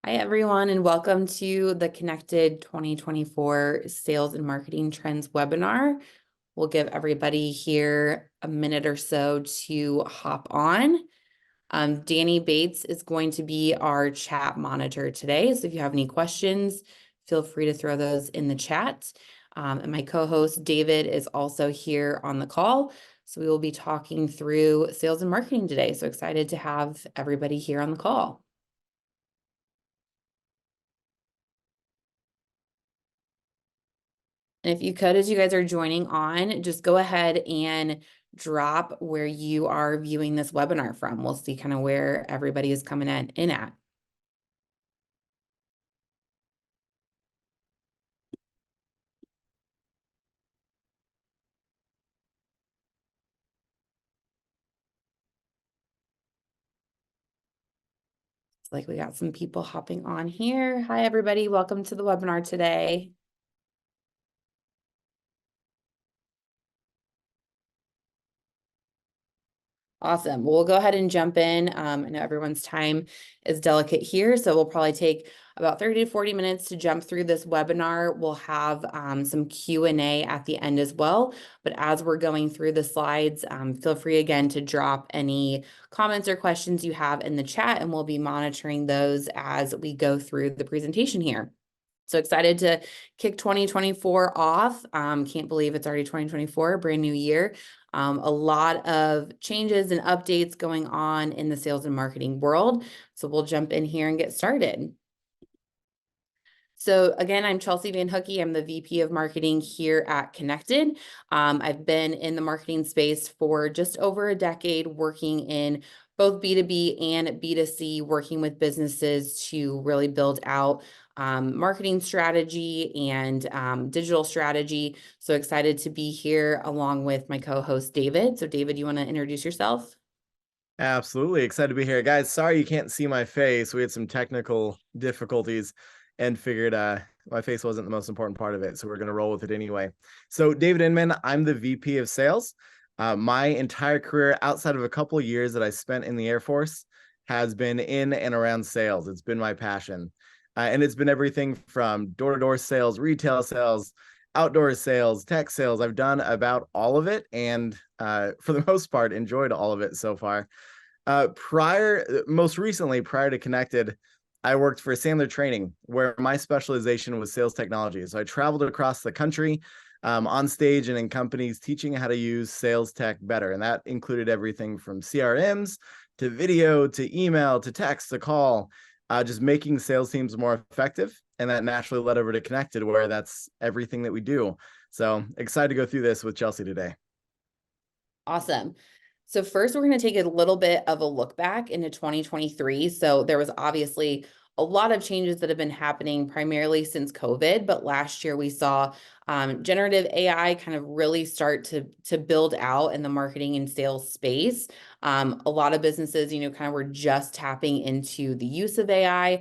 Hi, everyone, and welcome to the Kennected 2024 Sales and Marketing Trends webinar. We'll give everybody here a minute or so to hop on. Danny Bates is going to be our chat monitor today. So if you have any questions, feel free to throw those in the chat. And my co-host David is also here on the call. So we will be talking through sales and marketing today. So excited to have everybody here on the call. And if you could, as you guys are joining on, just go ahead and drop where you are viewing this webinar from. We'll see kind of where everybody is coming in at. It's like we got some people hopping on here. Hi, everybody. Welcome to the webinar today. Awesome. We'll go ahead and jump in. I know everyone's time is delicate here, so we'll probably take about 30 to 40 minutes to jump through this webinar. We'll have some Q&A at the end as well. But as we're going through the slides, feel free again to drop any comments or questions you have in the chat, and we'll be monitoring those as we go through the presentation here. So excited to kick 2024 off. Can't believe it's already 2024, brand new year. A lot of changes and updates going on in the sales and marketing world. So we'll jump in here and get started. So again, I'm Chelsea VanHoecke. I'm the VP of Marketing here at Kennected. I've been in the marketing space for just over a decade, working in both B2B and B2C, working with businesses to really build out marketing strategy and digital strategy. So excited to be here along with my co-host, David. So David, you want to introduce yourself? Absolutely. Excited to be here. Guys, sorry you can't see my face. We had some technical difficulties and figured my face wasn't the most important part of it. So we're going to roll with it anyway. So David Inman, I'm the VP of Sales. My entire career, outside of a couple of years that I spent in the Air Force, has been in and around sales. It's been my passion. And it's been everything from door-to-door sales, retail sales, outdoor sales, tech sales. I've done about all of it, and for the most part, enjoyed all of it so far. Most recently, prior to Kennected, I worked for Sandler Training, where my specialization was sales technology. So I traveled across the country on stage and in companies teaching how to use sales tech better. And that included everything from CRMs to video to email to text to call, just making sales teams more effective. And that naturally led over to Kennected, where that's everything that we do. So excited to go through this with Chelsea today. Awesome. So first, we're going to take a little bit of a look back into 2023. So there was obviously a lot of changes that have been happening primarily since COVID, but last year we saw generative AI kind of really start to build out in the marketing and sales space. A lot of businesses, kind of were just tapping into the use of AI,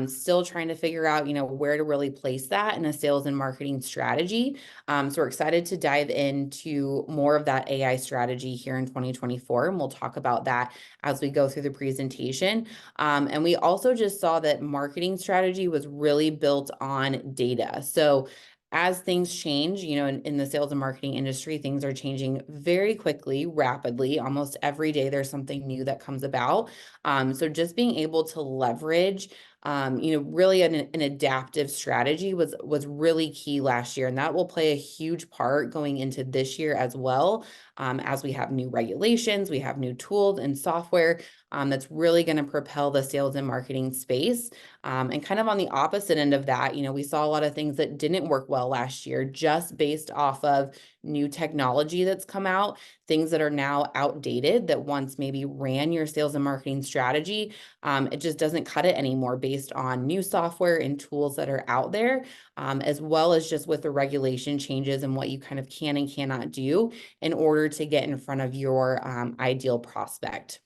still trying to figure out, where to really place that in a sales and marketing strategy. So we're excited to dive into more of that AI strategy here in 2024, and we'll talk about that as we go through the presentation. And we also just saw that marketing strategy was really built on data. So as things change, in the sales and marketing industry, things are changing very quickly, rapidly. Almost every day there's something new that comes about. So just being able to leverage really an adaptive strategy was really key last year. And that will play a huge part going into this year as well. As we have new regulations, we have new tools and software that's really going to propel the sales and marketing space. And kind of on the opposite end of that, we saw a lot of things that didn't work well last year, just based off of new technology that's come out, things that are now outdated that once maybe ran your sales and marketing strategy. It just doesn't cut it anymore based on new software and tools that are out there, as well as just with the regulation changes and what you kind of can and cannot do in order to get in front of your ideal prospect.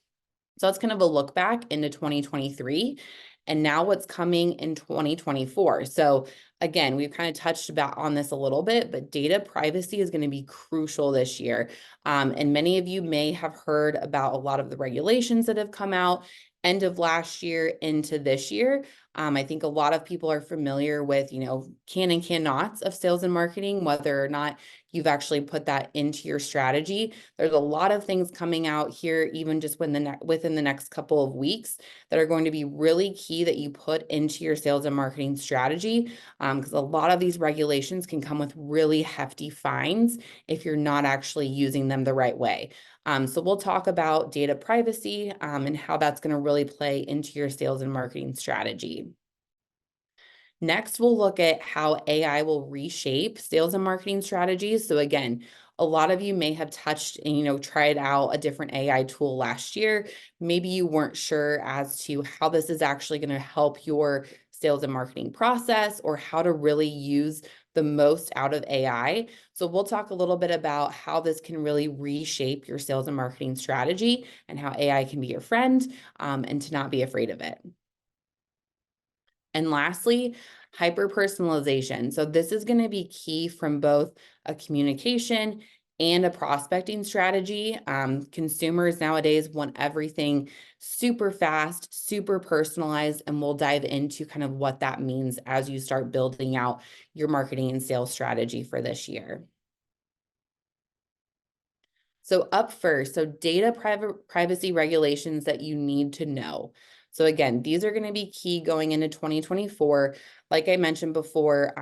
So that's kind of a look back into 2023. and now what's coming in 2024. So again, we've kind of touched about on this a little bit, but data privacy is going to be crucial this year. And many of you may have heard about a lot of the regulations that have come out end of last year into this year. I think a lot of people are familiar with, can and cannots of sales and marketing, whether or not you've actually put that into your strategy. There's a lot of things coming out here, even just within the next couple of weeks, that are going to be really key that you put into your sales and marketing strategy, because a lot of these regulations can come with really hefty fines if you're not actually using them the right way. So we'll talk about data privacy and how that's going to really play into your sales and marketing strategy. Next, we'll look at how AI will reshape sales and marketing strategies. So again, a lot of you may have touched and tried out a different AI tool last year. Maybe you weren't sure as to how this is actually going to help your sales and marketing process or how to really use the most out of AI. So we'll talk a little bit about how this can really reshape your sales and marketing strategy and how AI can be your friend, and to not be afraid of it. And lastly, hyper personalization. So this is going to be key from both a communication and a prospecting strategy. Consumers nowadays want everything super fast, super personalized, and we'll dive into kind of what that means as you start building out your marketing and sales strategy for this year. So up first, data privacy regulations that you need to know. So again, these are going to be key going into 2024. Like I mentioned before,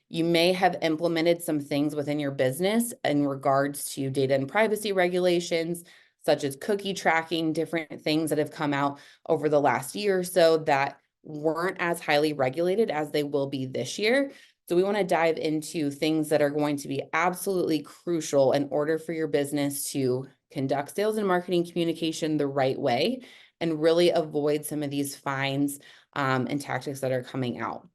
you may have implemented some things within your business in regards to data and privacy regulations, such as cookie tracking, different things that have come out over the last year or so that weren't as highly regulated as they will be this year. So we want to dive into things that are going to be absolutely crucial in order for your business to conduct sales and marketing communication the right way and really avoid some of these fines and tactics that are coming out.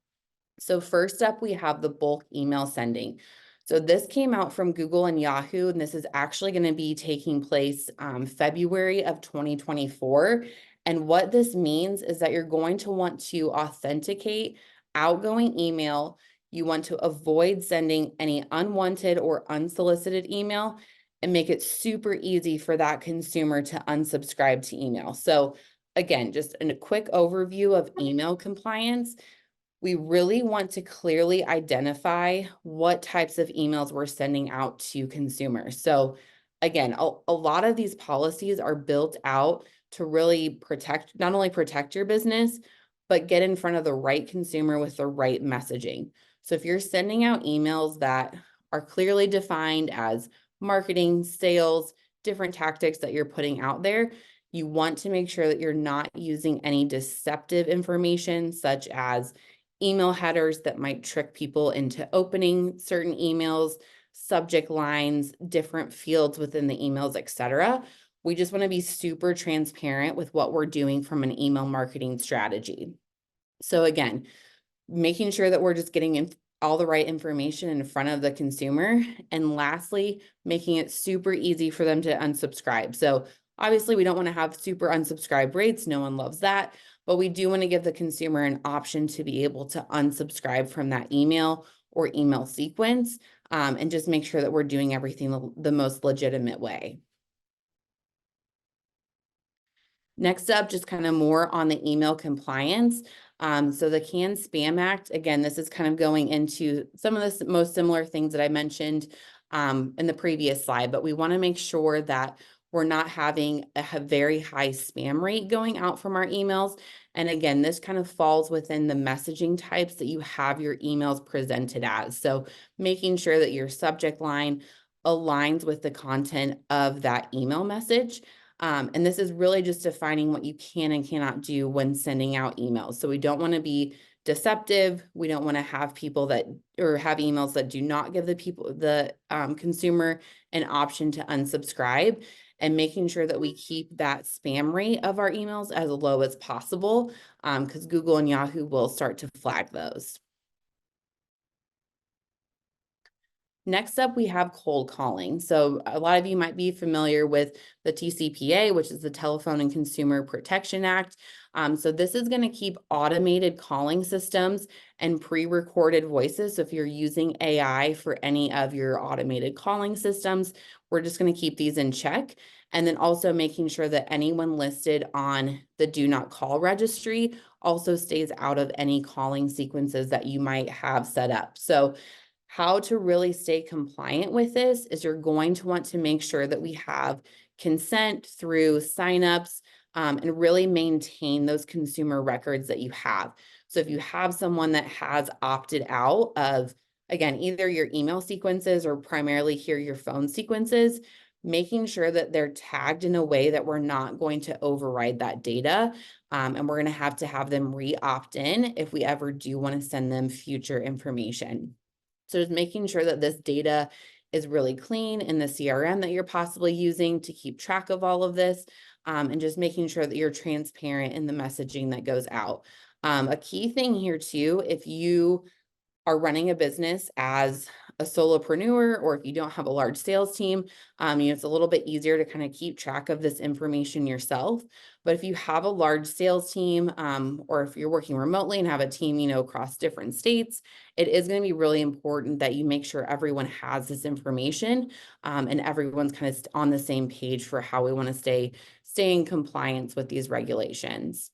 So first up, we have the bulk email sending. So this came out from Google and Yahoo, and this is actually going to be taking place February of 2024. And what this means is that you're going to want to authenticate outgoing email. You want to avoid sending any unwanted or unsolicited email and make it super easy for that consumer to unsubscribe to email. So again, just a quick overview of email compliance. We really want to clearly identify what types of emails we're sending out to consumers. So again, a lot of these policies are built out to really not only protect your business, but get in front of the right consumer with the right messaging. So if you're sending out emails that are clearly defined as marketing, sales, different tactics that you're putting out there, you want to make sure that you're not using any deceptive information, such as email headers that might trick people into opening certain emails, subject lines, different fields within the emails, etc. We just want to be super transparent with what we're doing from an email marketing strategy. So again, making sure that we're just getting all the right information in front of the consumer. And lastly, making it super easy for them to unsubscribe. So obviously we don't want to have super unsubscribe rates. No one loves that. But we do want to give the consumer an option to be able to unsubscribe from that email or email sequence, and just make sure that we're doing everything the most legitimate way. Next up, just kind of more on the email compliance. So the CAN-SPAM Act, again, this is kind of going into some of the most similar things that I mentioned in the previous slide, but we want to make sure that we're not having a very high spam rate going out from our emails. And again, this kind of falls within the messaging types that you have your emails presented as. So making sure that your subject line aligns with the content of that email message. And this is really just defining what you can and cannot do when sending out emails. So we don't want to be deceptive. We don't want to have people that, or have emails that do not give the consumer an option to unsubscribe, and making sure that we keep that spam rate of our emails as low as possible, because Google and Yahoo will start to flag those. Next up, we have cold calling. So a lot of you might be familiar with the TCPA, which is the Telephone and Consumer Protection Act. So this is going to keep automated calling systems and pre-recorded voices. So if you're using AI for any of your automated calling systems, we're just going to keep these in check. And then also making sure that anyone listed on the do not call registry also stays out of any calling sequences that you might have set up. So how to really stay compliant with this is you're going to want to make sure that we have consent through signups, and really maintain those consumer records that you have. So if you have someone that has opted out of, again, either your email sequences or primarily here your phone sequences, making sure that they're tagged in a way that we're not going to override that data. And we're going to have them re-opt in if we ever do want to send them future information. So just making sure that this data is really clean in the CRM that you're possibly using to keep track of all of this, and just making sure that you're transparent in the messaging that goes out. A key thing here too, if you are running a business as a solopreneur, or if you don't have a large sales team, it's a little bit easier to kind of keep track of this information yourself. But if you have a large sales team, or if you're working remotely and have a team, across different states, it is going to be really important that you make sure everyone has this information, and everyone's kind of on the same page for how we want to stay in compliance with these regulations.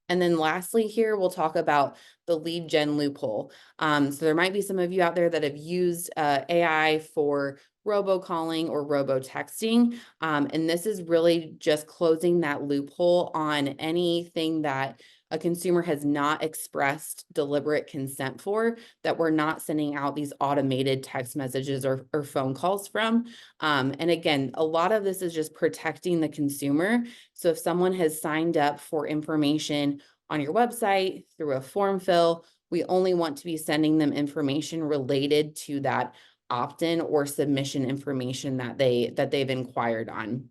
And then lastly here, we'll talk about the lead gen loophole. So there might be some of you out there that have used AI for robocalling or robo-texting. And this is really just closing that loophole on anything that a consumer has not expressed deliberate consent for, that we're not sending out these automated text messages or phone calls from. And again, a lot of this is just protecting the consumer. So if someone has signed up for information on your website through a form fill, we only want to be sending them information related to that opt-in or submission information that they've inquired on.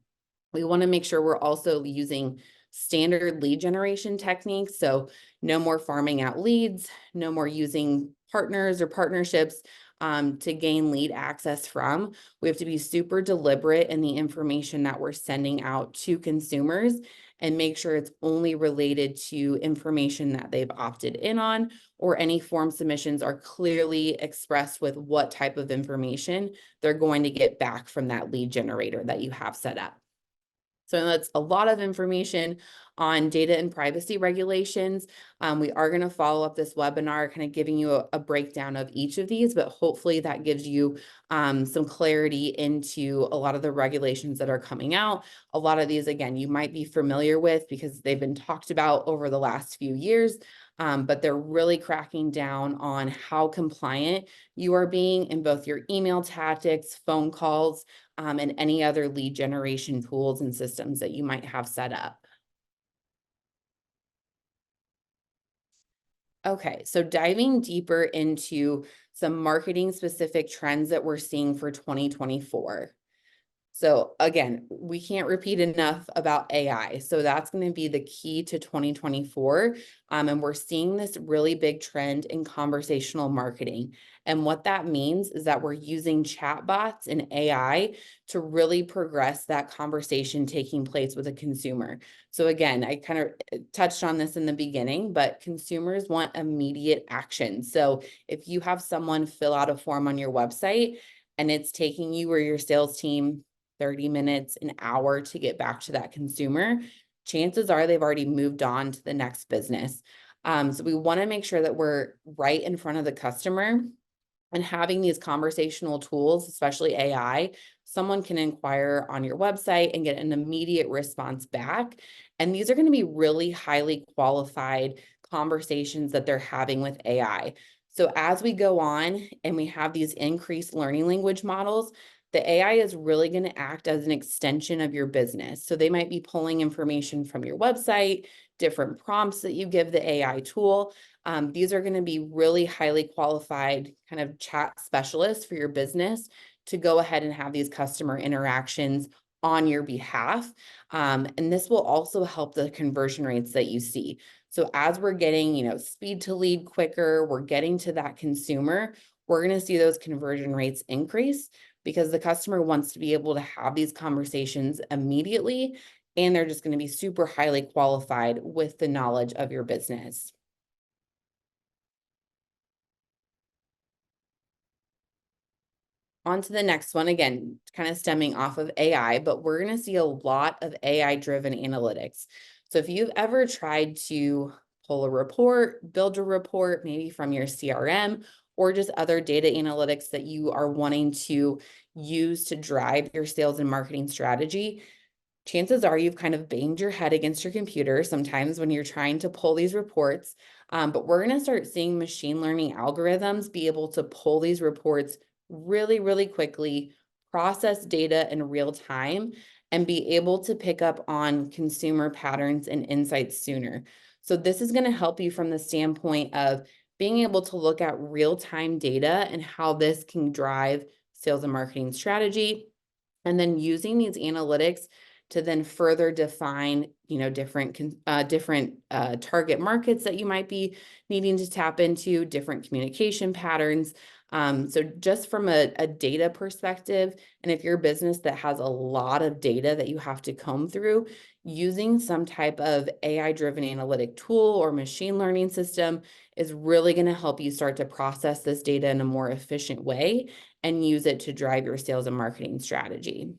We want to make sure we're also using standard lead generation techniques. So no more farming out leads, no more using partners or partnerships to gain lead access from. We have to be super deliberate in the information that we're sending out to consumers and make sure it's only related to information that they've opted in on, or any form submissions are clearly expressed with what type of information they're going to get back from that lead generator that you have set up. So that's a lot of information on data and privacy regulations. We are going to follow up this webinar kind of giving you a breakdown of each of these, but hopefully that gives you some clarity into a lot of the regulations that are coming out. A lot of these, again, you might be familiar with because they've been talked about over the last few years, but they're really cracking down on how compliant you are being in both your email tactics, phone calls, and any other lead generation tools and systems that you might have set up. Okay, so diving deeper into some marketing specific trends that we're seeing for 2024. So again, we can't repeat enough about AI. So that's going to be the key to 2024. And we're seeing this really big trend in conversational marketing. And what that means is that we're using chatbots and AI to really progress that conversation taking place with a consumer. So again, I kind of touched on this in the beginning, but consumers want immediate action. So if you have someone fill out a form on your website and it's taking you or your sales team 30 minutes, an hour to get back to that consumer, chances are they've already moved on to the next business. So we want to make sure that we're right in front of the customer and having these conversational tools, especially AI. Someone can inquire on your website and get an immediate response back. And these are going to be really highly qualified conversations that they're having with AI. So as we go on and we have these increased learning language models, the AI is really going to act as an extension of your business. So they might be pulling information from your website, different prompts that you give the AI tool. These are going to be really highly qualified kind of chat specialists for your business to go ahead and have these customer interactions on your behalf. And this will also help the conversion rates that you see. So as we're getting, speed to lead quicker, we're getting to that consumer, we're going to see those conversion rates increase because the customer wants to be able to have these conversations immediately, and they're just going to be super highly qualified with the knowledge of your business. On to the next one, again, kind of stemming off of AI, but we're going to see a lot of AI-driven analytics. So if you've ever tried to pull a report, build a report, maybe from your CRM, or just other data analytics that you are wanting to use to drive your sales and marketing strategy, chances are you've kind of banged your head against your computer sometimes when you're trying to pull these reports. But we're going to start seeing machine learning algorithms be able to pull these reports really, really quickly, process data in real time, and be able to pick up on consumer patterns and insights sooner. So this is going to help you from the standpoint of being able to look at real-time data and how this can drive sales and marketing strategy, and then using these analytics to then further define, different target markets that you might be needing to tap into, different communication patterns. So just from a data perspective, and if you're a business that has a lot of data that you have to comb through, using some type of AI-driven analytic tool or machine learning system is really going to help you start to process this data in a more efficient way and use it to drive your sales and marketing strategy.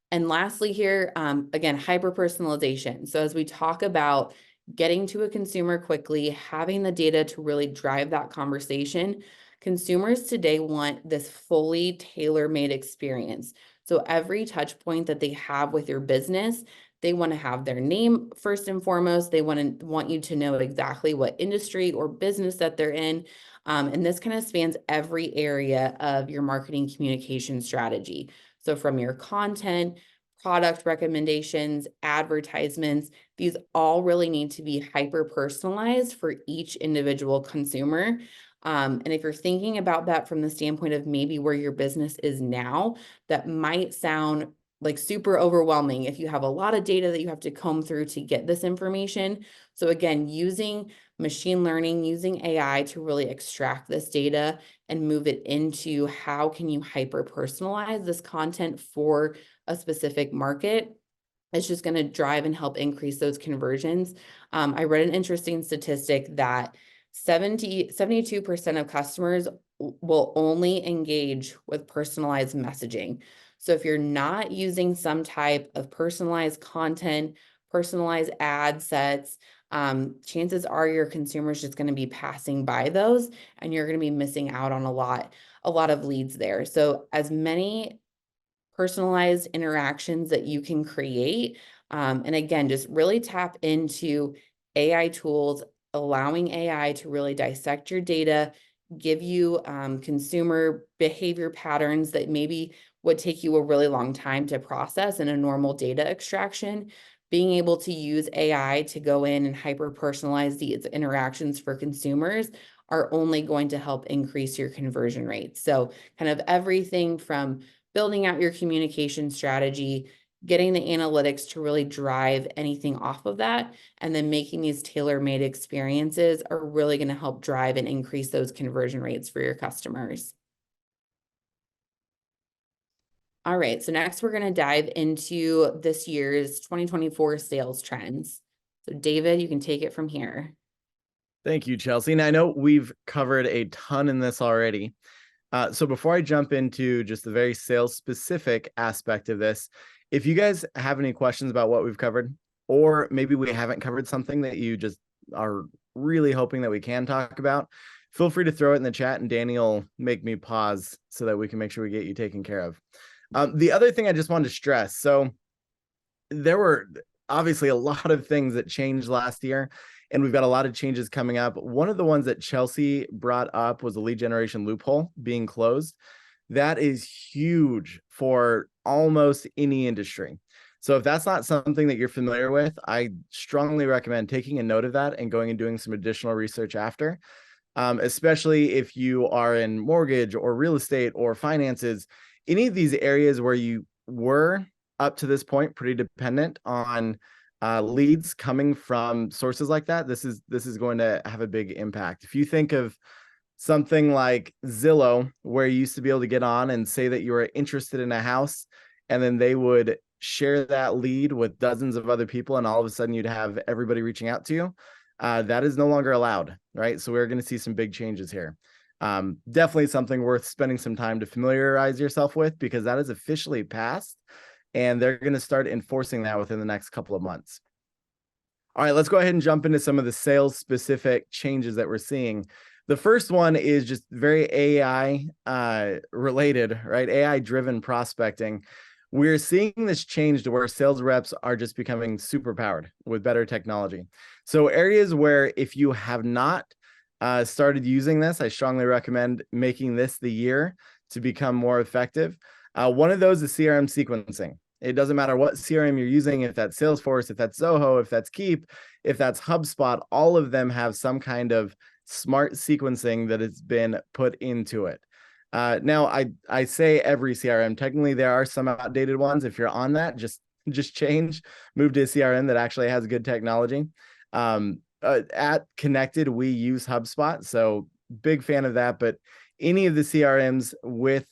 And lastly here, again, hyper-personalization. So as we talk about getting to a consumer quickly, having the data to really drive that conversation, consumers today want this fully tailor-made experience. So every touch point that they have with your business, they want to have their name first and foremost. They want you to know exactly what industry or business that they're in. And this kind of spans every area of your marketing communication strategy. So from your content, product recommendations, advertisements, these all really need to be hyper personalized for each individual consumer. And if you're thinking about that from the standpoint of maybe where your business is now, that might sound like super overwhelming if you have a lot of data that you have to comb through to get this information. So again, using machine learning, using AI to really extract this data and move it into how can you hyper personalize this content for a specific market, it's just going to drive and help increase those conversions. I read an interesting statistic that 72% of customers will only engage with personalized messaging. So if you're not using some type of personalized content, personalized ad sets, chances are your consumers just going to be passing by those, and you're going to be missing out on a lot of leads there. So as many personalized interactions that you can create. And again, just really tap into AI tools, allowing AI to really dissect your data, give you consumer behavior patterns that maybe would take you a really long time to process in a normal data extraction. Being able to use AI to go in and hyper personalize these interactions for consumers are only going to help increase your conversion rates. So kind of everything from building out your communication strategy, getting the analytics to really drive anything off of that, and then making these tailor-made experiences are really going to help drive and increase those conversion rates for your customers. All right, so next we're going to dive into this year's 2024 sales trends. So David, you can take it from here. Thank you, Chelsea. And I know we've covered a ton in this already. So before I jump into just the very sales specific aspect of this, if you guys have any questions about what we've covered, or maybe we haven't covered something that you just are really hoping that we can talk about, feel free to throw it in the chat and Danny will make me pause so that we can make sure we get you taken care of. The other thing I just wanted to stress, so there were obviously a lot of things that changed last year, and we've got a lot of changes coming up. One of the ones that Chelsea brought up was the lead generation loophole being closed. That is huge for almost any industry. So if that's not something that you're familiar with, I strongly recommend taking a note of that and going and doing some additional research after, especially if you are in mortgage or real estate or finances, any of these areas where you were up to this point pretty dependent on leads coming from sources like that, this is going to have a big impact. If you think of something like Zillow, where you used to be able to get on and say that you were interested in a house, and then they would share that lead with dozens of other people, and all of a sudden you'd have everybody reaching out to you. That is no longer allowed, right? So we're going to see some big changes here. Definitely something worth spending some time to familiarize yourself with, because that is officially passed, and they're going to start enforcing that within the next couple of months. All right, let's go ahead and jump into some of the sales specific changes that we're seeing. The first one is just very AI related, right? AI driven prospecting. We're seeing this change to where sales reps are just becoming super powered with better technology. So areas where, if you have not started using this, I strongly recommend making this the year to become more effective. One of those is CRM sequencing. It doesn't matter what CRM you're using, if that's Salesforce, if that's Zoho, if that's Keep, if that's HubSpot, all of them have some kind of smart sequencing that has been put into it. Now, I say every CRM. Technically, there are some outdated ones. If you're on that, just change, move to a CRM that actually has good technology. At Kennected, we use HubSpot, so big fan of that. But any of the CRMs with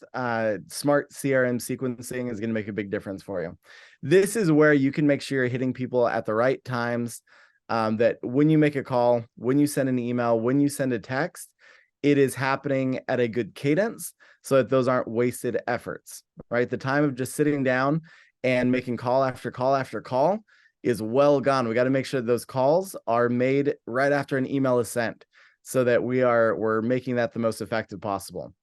smart CRM sequencing is going to make a big difference for you. This is where you can make sure you're hitting people at the right times, that when you make a call, when you send an email, when you send a text, it is happening at a good cadence so that those aren't wasted efforts, right? The time of just sitting down and making call after call after call is well gone. We got to make sure those calls are made right after an email is sent, so that we're making that the most effective possible.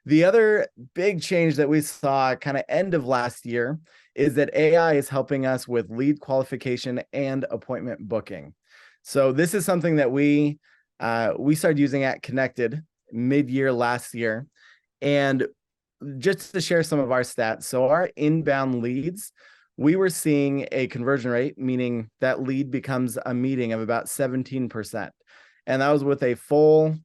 The other big change that we saw kind of end of last year is that AI is helping us with lead qualification and appointment booking. So this is something that we started using at Kennected mid-year last year. And just to share some of our stats, so our inbound leads, we were seeing a conversion rate, meaning that lead becomes a meeting, of about 17%. And that was with a full,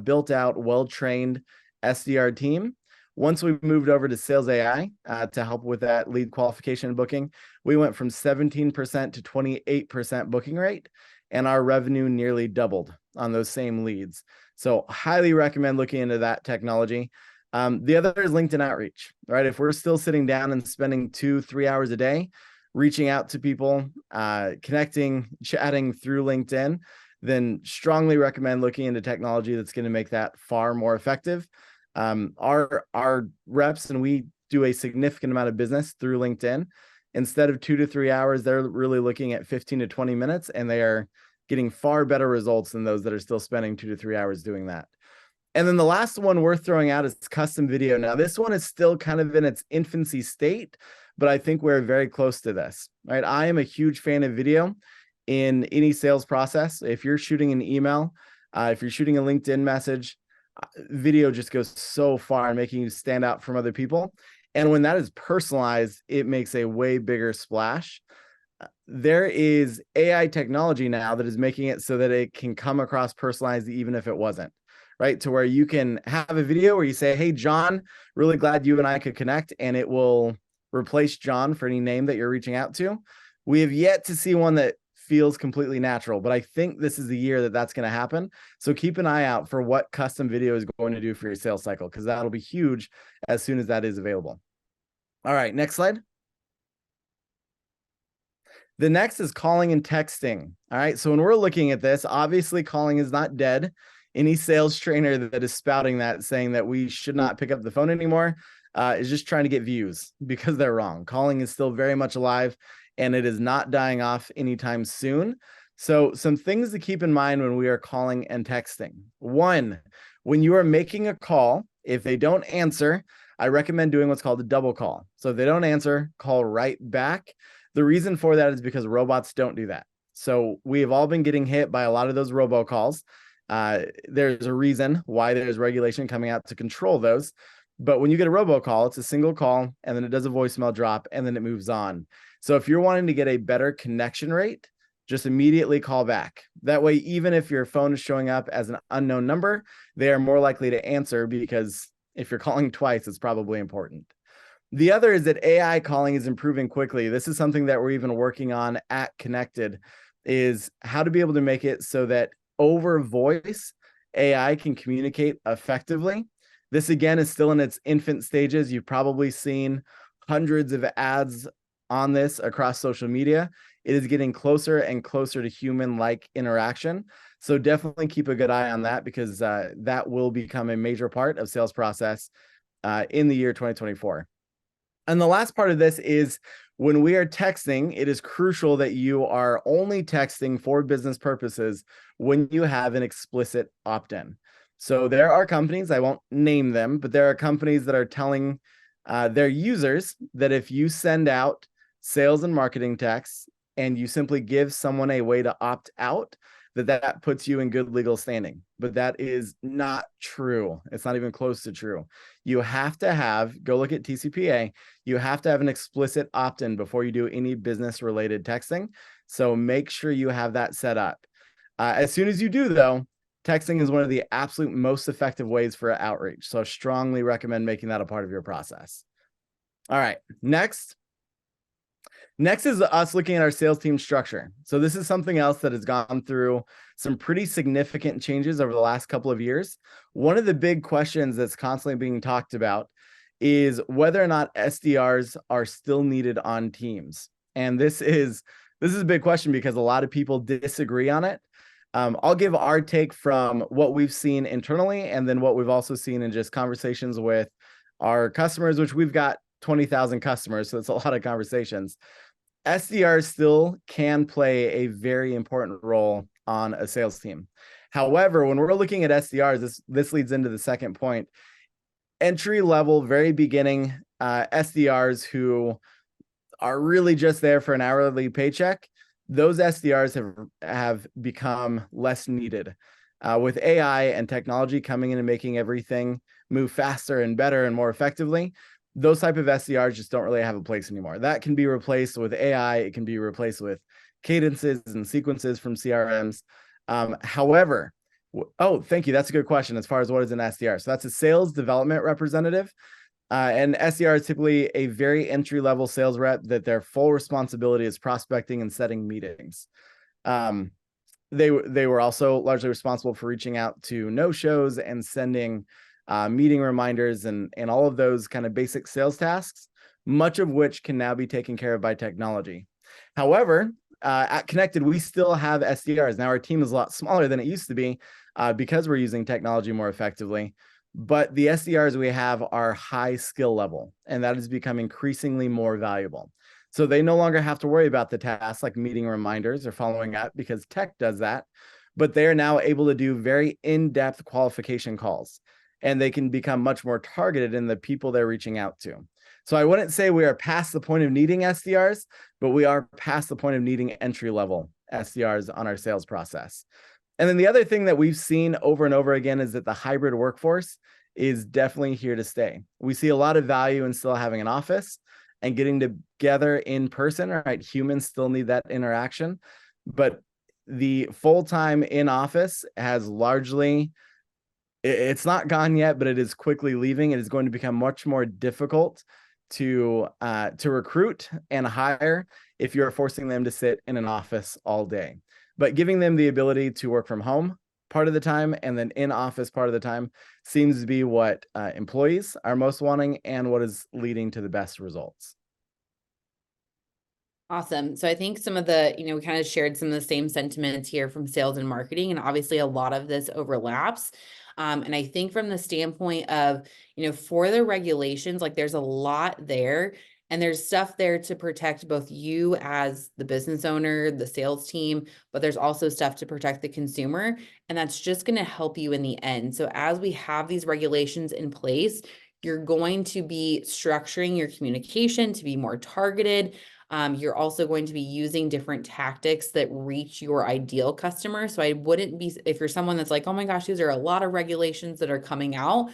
built out, well-trained SDR team. Once we moved over to Sales AI to help with that lead qualification and booking, we went from 17% to 28% booking rate, and our revenue nearly doubled on those same leads. So highly recommend looking into that technology. The other is LinkedIn outreach, right? If we're still sitting down and spending 2-3 hours a day reaching out to people, connecting, chatting through LinkedIn, then strongly recommend looking into technology that's going to make that far more effective. Our reps, and we do a significant amount of business through LinkedIn. Instead of 2 to 3 hours, they're really looking at 15 to 20 minutes, and they are getting far better results than those that are still spending 2 to 3 hours doing that. And then the last one worth throwing out is custom video. Now, this one is still kind of in its infancy state, but I think we're very close to this, right? I am a huge fan of video in any sales process. If you're shooting an email, if you're shooting a LinkedIn message, video just goes so far in making you stand out from other people. And when that is personalized, it makes a way bigger splash. There is AI technology now that is making it so that it can come across personalized even if it wasn't, right? To where you can have a video where you say, hey, John, really glad you and I could connect, and it will replace John for any name that you're reaching out to. We have yet to see one that feels completely natural, but I think this is the year that that's going to happen. So keep an eye out for what custom video is going to do for your sales cycle, because that'll be huge as soon as that is available. All right, next slide. The next is calling and texting. All right, so when we're looking at this, obviously calling is not dead. Any sales trainer that is spouting that, saying that we should not pick up the phone anymore, is just trying to get views, because they're wrong. Calling is still very much alive, and it is not dying off anytime soon. So some things to keep in mind when we are calling and texting. One, when you are making a call, if they don't answer, I recommend doing what's called a double call. So if they don't answer, call right back. The reason for that is because robots don't do that. So we have all been getting hit by a lot of those robocalls. There's a reason why there's regulation coming out to control those. But when you get a robocall, it's a single call, and then it does a voicemail drop, and then it moves on. So if you're wanting to get a better connection rate, just immediately call back. That way, even if your phone is showing up as an unknown number, they are more likely to answer, because if you're calling twice, it's probably important. The other is that AI calling is improving quickly. This is something that we're even working on at Kennected, is how to be able to make it so that over voice, AI can communicate effectively. This again is still in its infant stages. You've probably seen hundreds of ads on this across social media. It is getting closer and closer to human-like interaction. So definitely keep a good eye on that, because that will become a major part of sales process in the year 2024. And the last part of this is, when we are texting, it is crucial that you are only texting for business purposes when you have an explicit opt-in. So there are companies, I won't name them, but there are companies that are telling their users that if you send out sales and marketing texts and you simply give someone a way to opt out, that puts you in good legal standing. But that is not true. It's not even close to true. You have to have, go look at TCPA, you have to have an explicit opt-in before you do any business related texting. So make sure you have that set up. As soon as you do, though, texting is one of the absolute most effective ways for outreach. So I strongly recommend making that a part of your process. All right, next is us looking at our sales team structure. So this is something else that has gone through some pretty significant changes over the last couple of years. One of the big questions that's constantly being talked about is whether or not SDRs are still needed on teams. And this is a big question because a lot of people disagree on it. I'll give our take from what we've seen internally, and then what we've also seen in just conversations with our customers, which we've got 20,000 customers, so it's a lot of conversations. SDRs still can play a very important role on a sales team. However, when we're looking at SDRs, this leads into the second point. Entry level, very beginning SDRs who are really just there for an hourly paycheck, those SDRs have become less needed. With AI and technology coming in and making everything move faster and better and more effectively, those type of SDRs just don't really have a place anymore. That can be replaced with AI. It can be replaced with cadences and sequences from CRMs. However, thank you. That's a good question as far as what is an SDR. So that's a sales development representative. And SDR is typically a very entry-level sales rep that their full responsibility is prospecting and setting meetings. They were also largely responsible for reaching out to no-shows and sending meeting reminders and all of those kind of basic sales tasks, much of which can now be taken care of by technology. However, at Kennected, we still have SDRs. Now our team is a lot smaller than it used to be because we're using technology more effectively. But the SDRs we have are high skill level, and that has become increasingly more valuable. So they no longer have to worry about the tasks like meeting reminders or following up, because tech does that. But they are now able to do very in-depth qualification calls, and they can become much more targeted in the people they're reaching out to. So I wouldn't say we are past the point of needing SDRs, but we are past the point of needing entry-level SDRs on our sales process. And then the other thing that we've seen over and over again is that the hybrid workforce is definitely here to stay. We see a lot of value in still having an office and getting together in person. All right, humans still need that interaction, but the full-time in office has largely, it's not gone yet, but it is quickly leaving. It is going to become much more difficult to recruit and hire if you're forcing them to sit in an office all day. But giving them the ability to work from home part of the time and then in office part of the time seems to be what employees are most wanting and what is leading to the best results. Awesome. So I think some of the, we kind of shared some of the same sentiments here from sales and marketing, and obviously a lot of this overlaps. And I think from the standpoint of, for the regulations, like there's a lot there, and there's stuff there to protect both you as the business owner, the sales team, but there's also stuff to protect the consumer. And that's just going to help you in the end. So as we have these regulations in place, you're going to be structuring your communication to be more targeted. You're also going to be using different tactics that reach your ideal customer. So I wouldn't be, if you're someone that's like, oh my gosh, these are a lot of regulations that are coming out,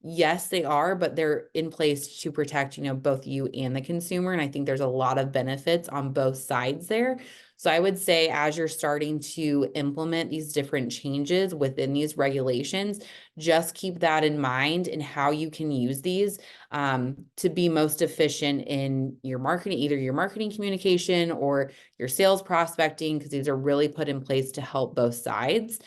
yes, they are, but they're in place to protect, both you and the consumer. And I think there's a lot of benefits on both sides there. So I would say as you're starting to implement these different changes within these regulations, just keep that in mind and how you can use these to be most efficient in your marketing, either your marketing communication or your sales prospecting, because these are really put in place to help both sides.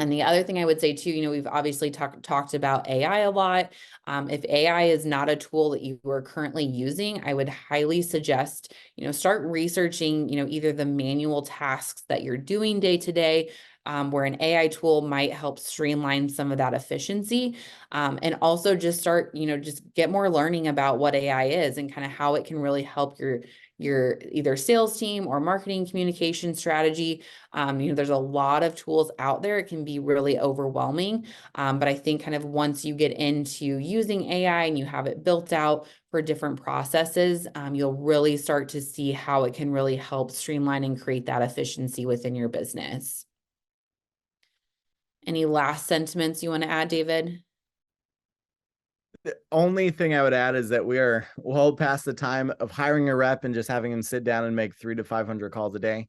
And the other thing I would say too, we've obviously talked about AI a lot. If AI is not a tool that you are currently using, I would highly suggest, start researching, either the manual tasks that you're doing day to day, where an AI tool might help streamline some of that efficiency. And also just start, just get more learning about what AI is and kind of how it can really help your either sales team or marketing communication strategy. There's a lot of tools out there. It can be really overwhelming. But I think kind of once you get into using AI and you have it built out for different processes, you'll really start to see how it can really help streamline and create that efficiency within your business. Any last sentiments you want to add, David? The only thing I would add is that we are well past the time of hiring a rep and just having them sit down and make 300 to 500 calls a day.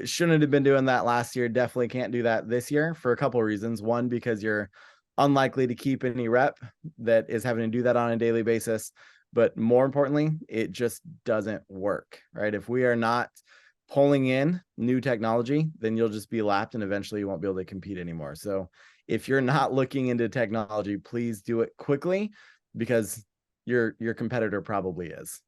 Shouldn't have been doing that last year. Definitely can't do that this year for a couple of reasons. One, because you're unlikely to keep any rep that is having to do that on a daily basis. But more importantly, it just doesn't work, right? If we are not pulling in new technology, then you'll just be lapped and eventually you won't be able to compete anymore. So if you're not looking into technology, please do it quickly because your competitor probably is.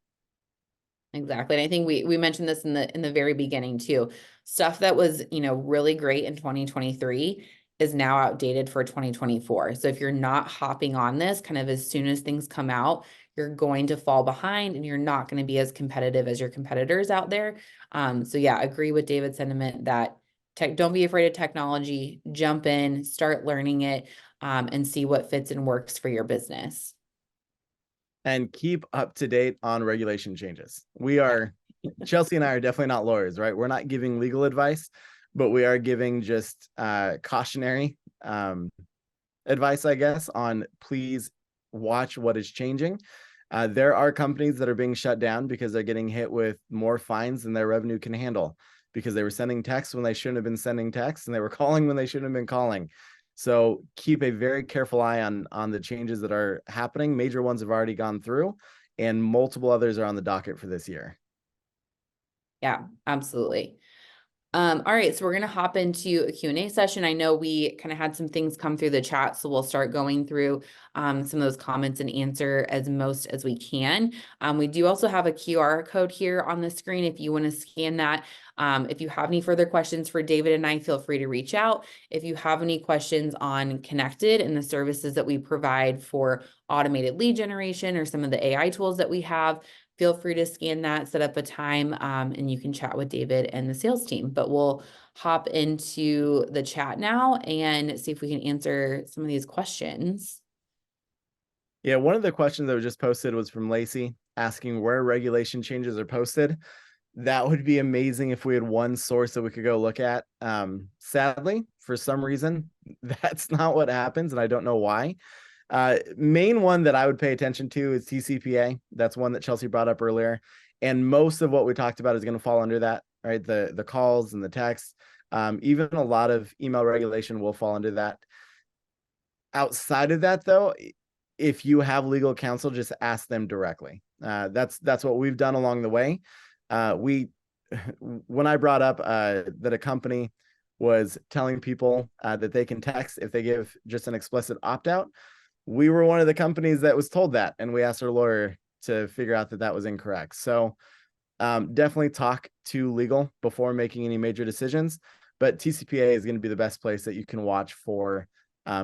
Exactly. And I think we mentioned this in the very beginning too. Stuff that was, really great in 2023 is now outdated for 2024. So if you're not hopping on this kind of as soon as things come out, you're going to fall behind and you're not going to be as competitive as your competitors out there. So yeah, agree with David's sentiment that don't be afraid of technology, jump in, start learning it, and see what fits and works for your business. And keep up to date on regulation changes. We are, Chelsea and I are definitely not lawyers, right? We're not giving legal advice, but we are giving just cautionary advice, I guess, on please watch what is changing. There are companies that are being shut down because they're getting hit with more fines than their revenue can handle because they were sending texts when they shouldn't have been sending texts and they were calling when they shouldn't have been calling. So keep a very careful eye on the changes that are happening. Major ones have already gone through and multiple others are on the docket for this year. Yeah, absolutely. All right, so we're going to hop into a Q&A session. I know we kind of had some things come through the chat, so we'll start going through some of those comments and answer as most as we can. We do also have a QR code here on the screen if you want to scan that. If you have any further questions for David and I, feel free to reach out. If you have any questions on Kennected and the services that we provide for automated lead generation or some of the AI tools that we have, feel free to scan that, set up a time, and you can chat with David and the sales team. But we'll hop into the chat now and see if we can answer some of these questions. Yeah, one of the questions that was just posted was from Lacey asking where regulation changes are posted. That would be amazing if we had one source that we could go look at. Sadly, for some reason, that's not what happens, and I don't know why. Main one that I would pay attention to is TCPA. That's one that Chelsea brought up earlier. And most of what we talked about is going to fall under that, right? The calls and the texts. Even a lot of email regulation will fall under that. Outside of that, though, if you have legal counsel, just ask them directly. That's what we've done along the way. When I brought up that a company was telling people that they can text if they give just an explicit opt-out, we were one of the companies that was told that, and we asked our lawyer to figure out that that was incorrect. So definitely talk to legal before making any major decisions, but TCPA is going to be the best place that you can watch for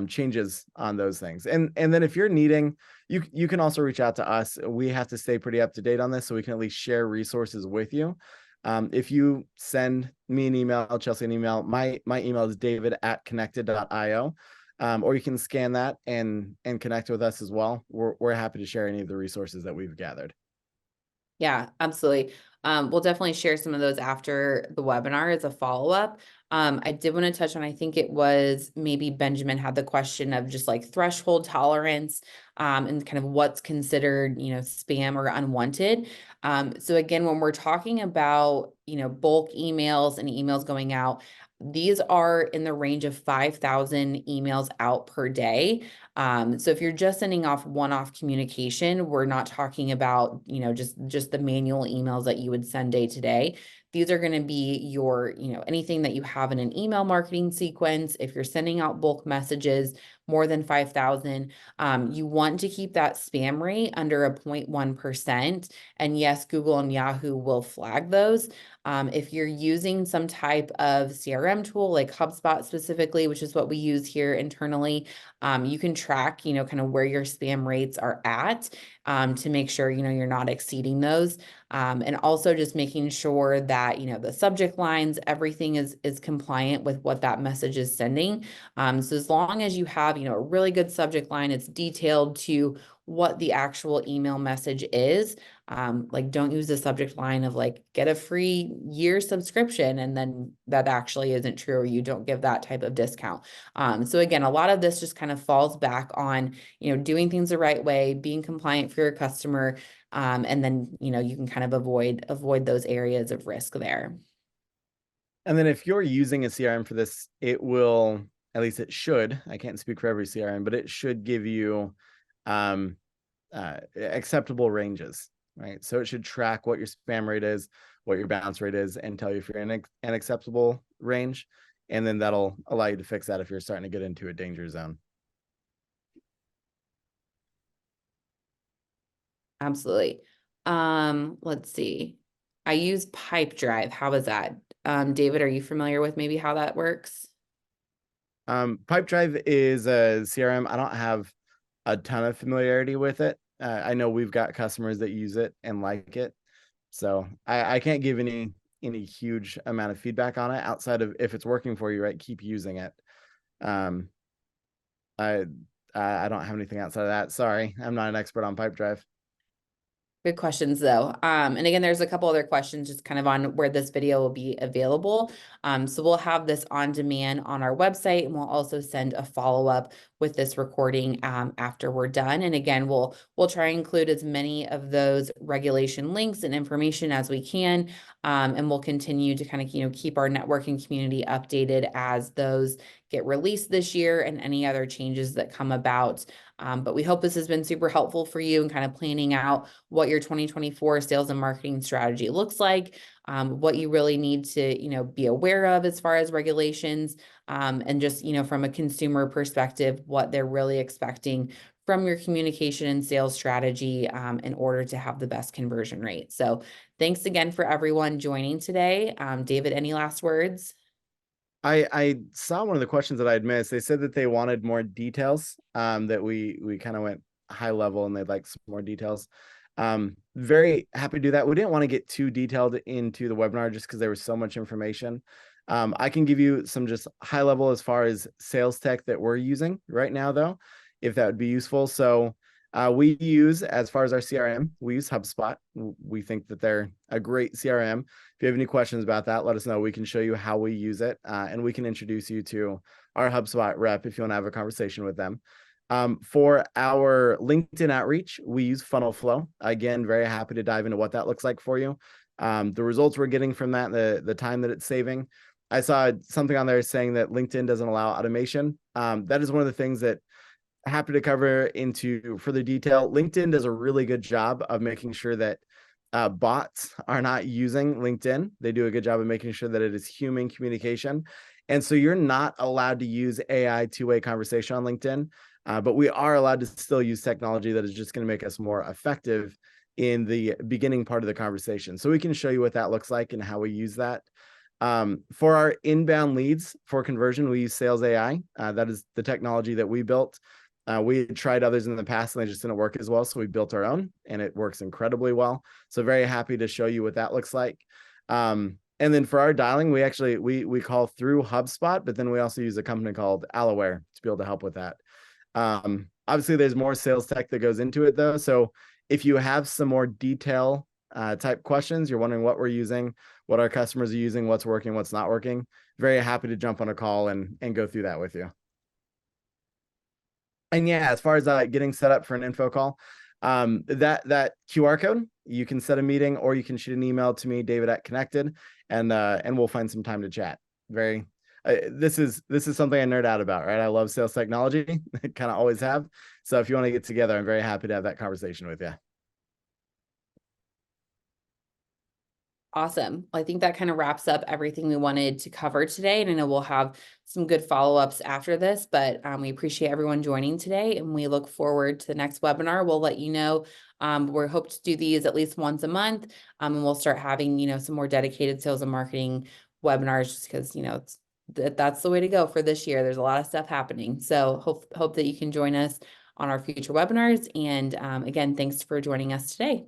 changes on those things. And then if you're needing, you can also reach out to us. We have to stay pretty up to date on this so we can at least share resources with you. If you send me an email, Chelsea an email, my email is david@kennected.io. Or you can scan that and connect with us as well. We're happy to share any of the resources that we've gathered. Yeah, absolutely. We'll definitely share some of those after the webinar as a follow-up. I did want to touch on, I think it was maybe Benjamin had the question of just like threshold tolerance, and kind of what's considered, spam or unwanted. So again, when we're talking about, bulk emails and emails going out, these are in the range of 5,000 emails out per day. So if you're just sending off one-off communication, we're not talking about, just the manual emails that you would send day to day. These are going to be your, anything that you have in an email marketing sequence. If you're sending out bulk messages, more than 5,000, you want to keep that spam rate under a 0.1%. And yes, Google and Yahoo will flag those. If you're using some type of CRM tool like HubSpot specifically, which is what we use here internally, you can track, kind of where your spam rates are at, to make sure, you're not exceeding those. And also just making sure that, the subject lines, everything is compliant with what that message is sending. So as long as you have, a really good subject line, it's detailed to what the actual email message is. Like don't use the subject line of like, get a free year subscription, and then that actually isn't true, or you don't give that type of discount. So again, a lot of this just kind of falls back on, doing things the right way, being compliant for your customer. And then, you can kind of avoid those areas of risk there. And then if you're using a CRM for this, it will, at least it should, I can't speak for every CRM, but it should give you acceptable ranges, right? So it should track what your spam rate is, what your bounce rate is, and tell you if you're in an acceptable range. And then that'll allow you to fix that if you're starting to get into a danger zone. Absolutely. Let's see. I use Pipedrive. How is that? David, are you familiar with maybe how that works? Pipedrive is a CRM. I don't have a ton of familiarity with it. I know we've got customers that use it and like it. So I can't give any huge amount of feedback on it outside of if it's working for you, right? Keep using it. Um, I I don't have anything outside of that. Sorry, I'm not an expert on Pipedrive. Good questions though. And again, there's a couple other questions just kind of on where this video will be available. So we'll have this on demand on our website, and we'll also send a follow-up with this recording after we're done. And again, we'll try and include as many of those regulation links and information as we can. And we'll continue to kind of, keep our networking community updated as those get released this year and any other changes that come about. But we hope this has been super helpful for you in kind of planning out what your 2024 sales and marketing strategy looks like, what you really need to, be aware of as far as regulations, and just, from a consumer perspective, what they're really expecting from your communication and sales strategy, in order to have the best conversion rate. So thanks again for everyone joining today. David, any last words? I saw one of the questions that I had missed. They said that they wanted more details. That we kind of went high level and they'd like some more details. Very happy to do that. We didn't want to get too detailed into the webinar just because there was so much information. I can give you some just high level as far as sales tech that we're using right now, though, if that would be useful. So we use, as far as our CRM, we use HubSpot. We think that they're a great CRM. If you have any questions about that, let us know. We can show you how we use it, and we can introduce you to our HubSpot rep if you want to have a conversation with them. For our LinkedIn outreach, we use Funnel Flow. Again, very happy to dive into what that looks like for you. The results we're getting from that, the time that it's saving. I saw something on there saying that LinkedIn doesn't allow automation. That is one of the things that happy to cover into further detail. LinkedIn does a really good job of making sure that bots are not using LinkedIn. They do a good job of making sure that it is human communication. And so you're not allowed to use AI two-way conversation on LinkedIn, but we are allowed to still use technology that is just going to make us more effective in the beginning part of the conversation. So we can show you what that looks like and how we use that. For our inbound leads for conversion, we use Sales AI. That is the technology that we built. We had tried others in the past and they just didn't work as well. So we built our own and it works incredibly well. So very happy to show you what that looks like. And then for our dialing, we actually, we call through HubSpot, but then we also use a company called Allaware to be able to help with that. Obviously there's more sales tech that goes into it though. So if you have some more detail type questions, you're wondering what we're using, what our customers are using, what's working, what's not working, very happy to jump on a call and go through that with you. And yeah, as far as getting set up for an info call, that QR code, you can set a meeting or you can shoot an email to me, David at Kennected, and we'll find some time to chat. Very this is something I nerd out about, right? I love sales technology, kind of always have. So if you want to get together, I'm very happy to have that conversation with you. Awesome. Well, I think that kind of wraps up everything we wanted to cover today. And I know we'll have some good follow-ups after this, but we appreciate everyone joining today and we look forward to the next webinar. We'll let you know. We hope to do these at least once a month. And we'll start having, some more dedicated sales and marketing webinars just because, that's the way to go for this year. There's a lot of stuff happening. So hope that you can join us on our future webinars. And again, thanks for joining us today.